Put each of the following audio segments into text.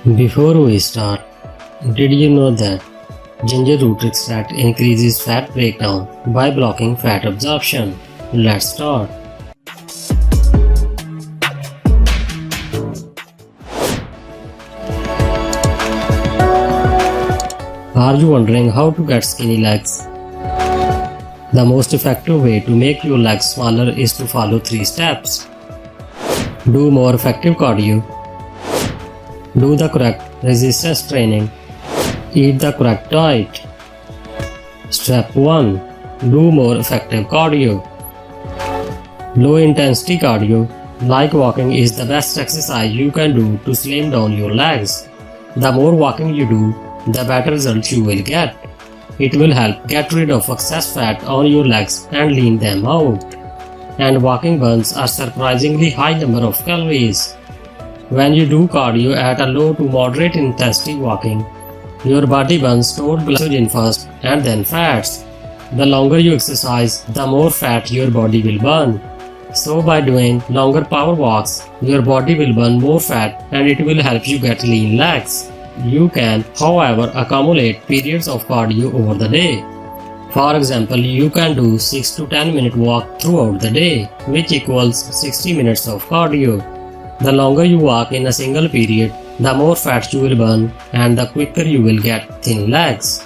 Before we start, did you know that ginger root extract increases fat breakdown by blocking fat absorption? Let's start. Are you wondering how to get skinny legs? The most effective way to make your legs smaller is to follow 3 steps. Do more effective cardio. Do the correct resistance training. Eat the correct diet. Step 1. Do more effective cardio. Low intensity cardio, like walking, is the best exercise you can do to slim down your legs. The more walking you do, the better results you will get. It will help get rid of excess fat on your legs and lean them out. And walking burns a surprisingly high number of calories. When you do cardio at a low to moderate intensity walking, your body burns stored glycogen first and then fats. The longer you exercise, the more fat your body will burn. So by doing longer power walks, your body will burn more fat and it will help you get lean legs. You can, however, accumulate periods of cardio over the day. For example, you can do 6 to 10 minute walk throughout the day, which equals 60 minutes of cardio. The longer you walk in a single period, the more fat you will burn and the quicker you will get thin legs.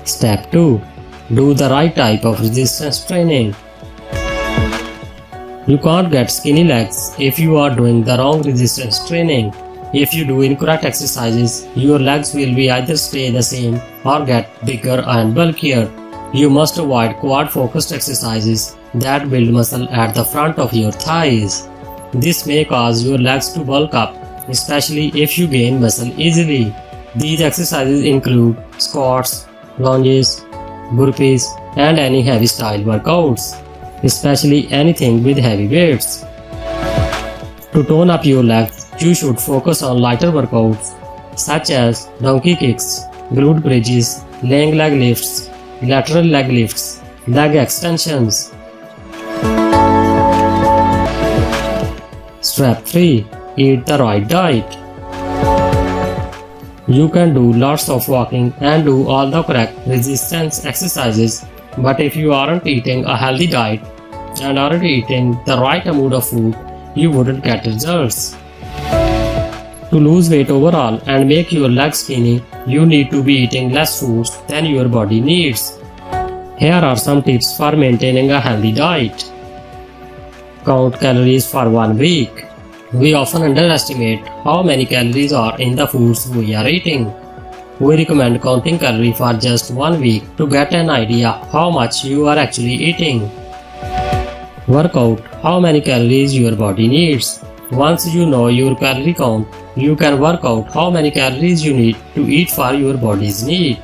Step 2. Do the right type of resistance training. You can't get skinny legs if you are doing the wrong resistance training. If you do incorrect exercises, your legs will be either stay the same or get bigger and bulkier. You must avoid quad focused exercises that build muscle at the front of your thighs. This may cause your legs to bulk up, especially if you gain muscle easily. These exercises include squats, lunges, burpees, and any heavy style workouts, especially anything with heavy weights. To tone up your legs, you should focus on lighter workouts such as donkey kicks, glute bridges, laying leg lifts, lateral leg lifts, leg extensions. Step 3. Eat the right diet. You can do lots of walking and do all the correct resistance exercises, but if you aren't eating a healthy diet and aren't eating the right amount of food, you wouldn't get results. To lose weight overall and make your legs skinny, you need to be eating less foods than your body needs. Here are some tips for maintaining a healthy diet. Count calories for 1 week. We often underestimate how many calories are in the foods we are eating. We recommend counting calories for just 1 week to get an idea how much you are actually eating. Work out how many calories your body needs. Once you know your calorie count, you can work out how many calories you need to eat for your body's need.